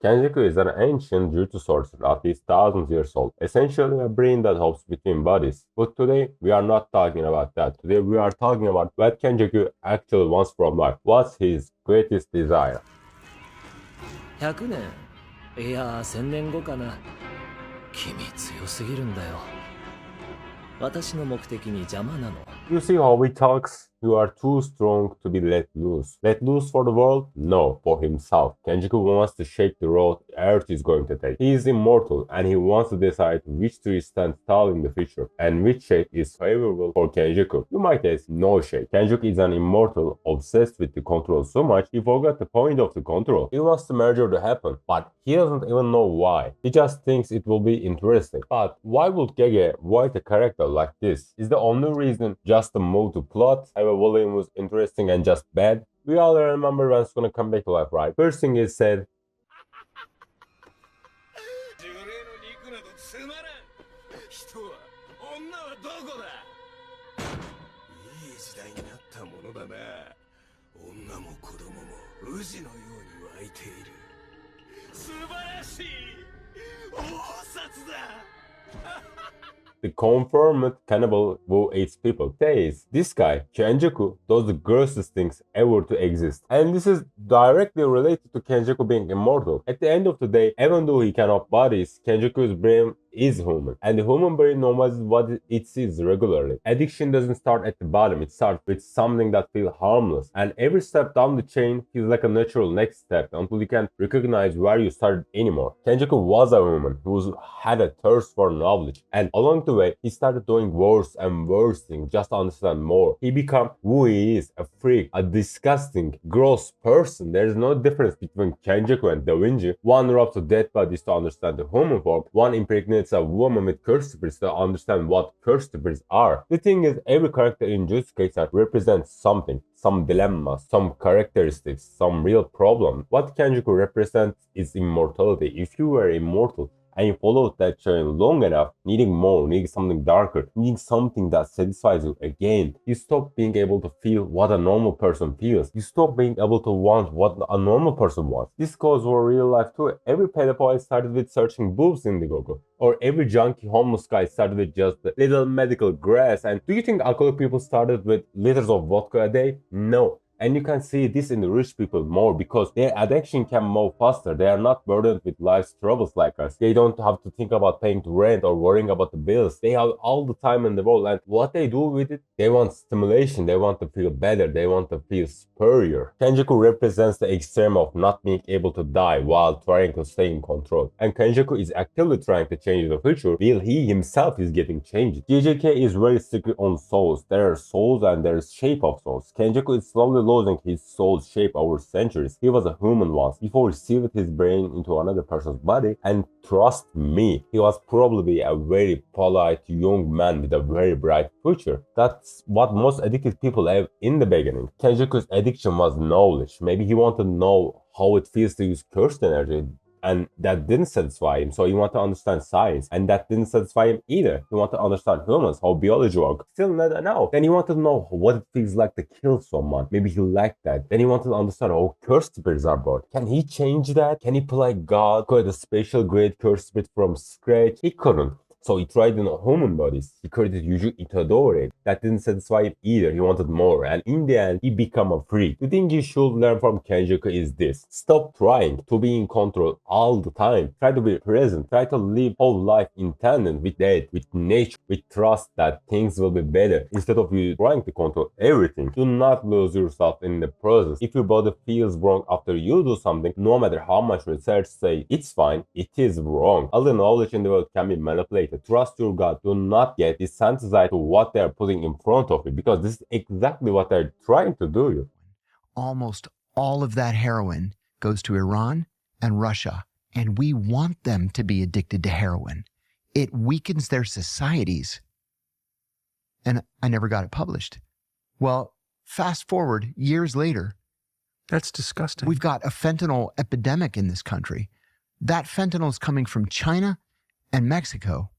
Kenjaku is an ancient jutsu sorcerer, at least thousands years old, essentially a brain that hops between bodies. But today, we are not talking about that. Today, we are talking about what Kenjaku actually wants from life. What's his greatest desire? 100年いや1000年後かな。君強すぎるんだよ。私の目的に邪魔なの。You see how he talks? You are too strong to be let loose. Let loose for the world? No, for himself. Kenjaku wants to shape the road Earth is going to take. He is immortal and he wants to decide which tree stands tall in the future and which shape is favorable for Kenjaku. You might ask, no shape. Kenjaku is an immortal obsessed with the control so much he forgot the point of the control. He wants the merger to happen, but he doesn't even know why. He just thinks it will be interesting. But why would Gege write a character like this? Is the only reason just the move to plot? Volume was interesting and just bad. We all remember when it's gonna come back to life, right? First thing is said, 'The confirmed cannibal who eats people' says this guy, Kenjaku, does the grossest things ever to exist. And this is directly related to Kenjaku being immortal. At the end of the day, even though he cannot bodies, Kenjaku's brain is human. And the human brain knows what it sees regularly. Addiction doesn't start at the bottom, it starts with something that feels harmless. And every step down the chain feels like a natural next step until you can't recognize where you started anymore. Kenjaku was a human who had a thirst for knowledge. And along the way, he started doing worse and worse things just to understand more. He became who he is, a freak, a disgusting, gross person. There's no difference between Kenjaku and Da Vinci. One robs a dead bodies to understand the human form. One impregnates a woman with cursed spirits to understand what cursed spirits are. The thing is, every character in Jujutsu Kaisen represents something. Some dilemma, some characteristics, some real problem. What Kenjaku represents is immortality. If you were immortal, and you followed that chain long enough, needing more, needing something darker, needing something that satisfies you again, you stop being able to feel what a normal person feels. You stop being able to want what a normal person wants. This goes for real life too. Every pedophile started with searching boobs in the Google. Or every junkie homeless guy started with just a little medical grass. And do you think alcoholic people started with liters of vodka a day? No. And you can see this in the rich people more because their addiction can move faster. They are not burdened with life's troubles like us. They don't have to think about paying the rent or worrying about the bills. They have all the time in the world. And what they do with it, they want stimulation. They want to feel better. They want to feel superior. Kenjaku represents the extreme of not being able to die while trying to stay in control. And Kenjaku is actively trying to change the future while he himself is getting changed. JJK is very strict on souls. There are souls and there is shape of souls. Kenjaku is slowly losing his soul's shape over centuries. He was a human once before he received his brain into another person's body, and trust me, he was probably a very polite young man with a very bright future. That's what most addicted people have in the beginning. Kenjaku's addiction was knowledge. Maybe he wanted to know how it feels to use cursed energy. And that didn't satisfy him, so he wanted to understand science, and that didn't satisfy him either. He wanted to understand humans, how biology works. Still not enough. Then he wanted to know what it feels like to kill someone. Maybe he liked that. Then he wanted to understand how cursed spirits are born. Can he change that? Can he play God, create a special great cursed spirit from scratch? He couldn't. So he tried in human bodies. He created Yuju Itadori. That didn't satisfy him either. He wanted more. And in the end, he became a freak. The thing you should learn from Kenjaku is this. Stop trying to be in control all the time. Try to be present. Try to live whole life in tandem with that, with nature, with trust that things will be better. Instead of you trying to control everything. Do not lose yourself in the process. If your body feels wrong after you do something, no matter how much research say it's fine, it is wrong. All the knowledge in the world can be manipulated. Trust your gut. Do not get desensitized to what they're putting in front of you because this is exactly what they're trying to do. Almost all of that heroin goes to Iran and Russia, and we want them to be addicted to heroin. It weakens their societies. And I never got it published. Well, fast forward years later. That's disgusting. We've got a fentanyl epidemic in this country. That fentanyl is coming from China and Mexico.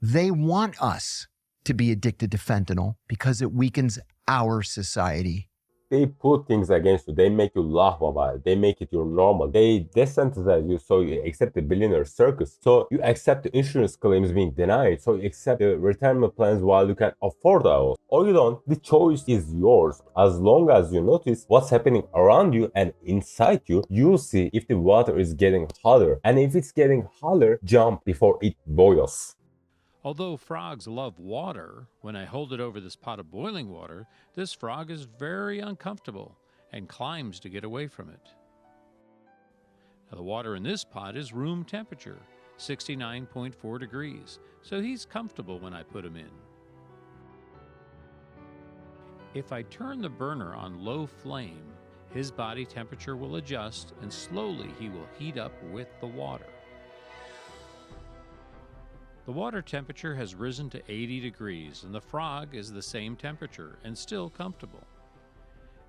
They want us to be addicted to fentanyl because it weakens our society. they put things against you. They make you laugh about it. They make it your normal. They desensitize you so you accept the billionaire circus. So you accept the insurance claims being denied. So you accept the retirement plans while you can afford those. Or you don't. The choice is yours. As long as you notice what's happening around you and inside you, you'll see if the water is getting hotter. And if it's getting hotter, jump before it boils. Although frogs love water, when I hold it over this pot of boiling water, this frog is very uncomfortable and climbs to get away from it. Now, the water in this pot is room temperature, 69.4 degrees, so he's comfortable when I put him in. If I turn the burner on low flame, his body temperature will adjust and slowly he will heat up with the water. The water temperature has risen to 80 degrees and the frog is the same temperature and still comfortable.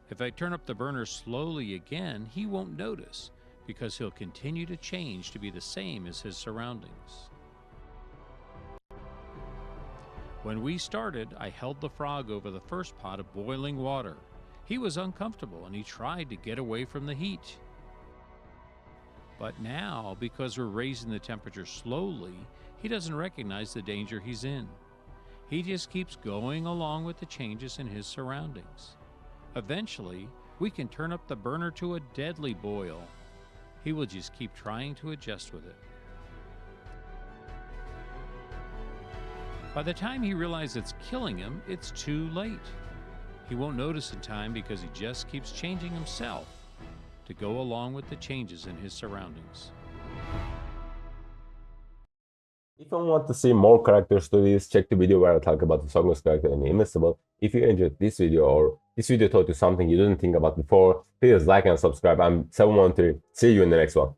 If I turn up the burner slowly again, he won't notice because he'll continue to change to be the same as his surroundings. When we started, I held the frog over the first pot of boiling water. He was uncomfortable and he tried to get away from the heat. But now, because we're raising the temperature slowly, he doesn't recognize the danger he's in. He just keeps going along with the changes in his surroundings. Eventually, we can turn up the burner to a deadly boil. He will just keep trying to adjust with it. By the time he realizes it's killing him, it's too late. He won't notice in time because he just keeps changing himself to go along with the changes in his surroundings. If you want to see more character studies, check the video where I talk about the strongest character in Invincible. If you enjoyed this video or this video taught you something you didn't think about before, please like and subscribe. I'm 713. See you in the next one.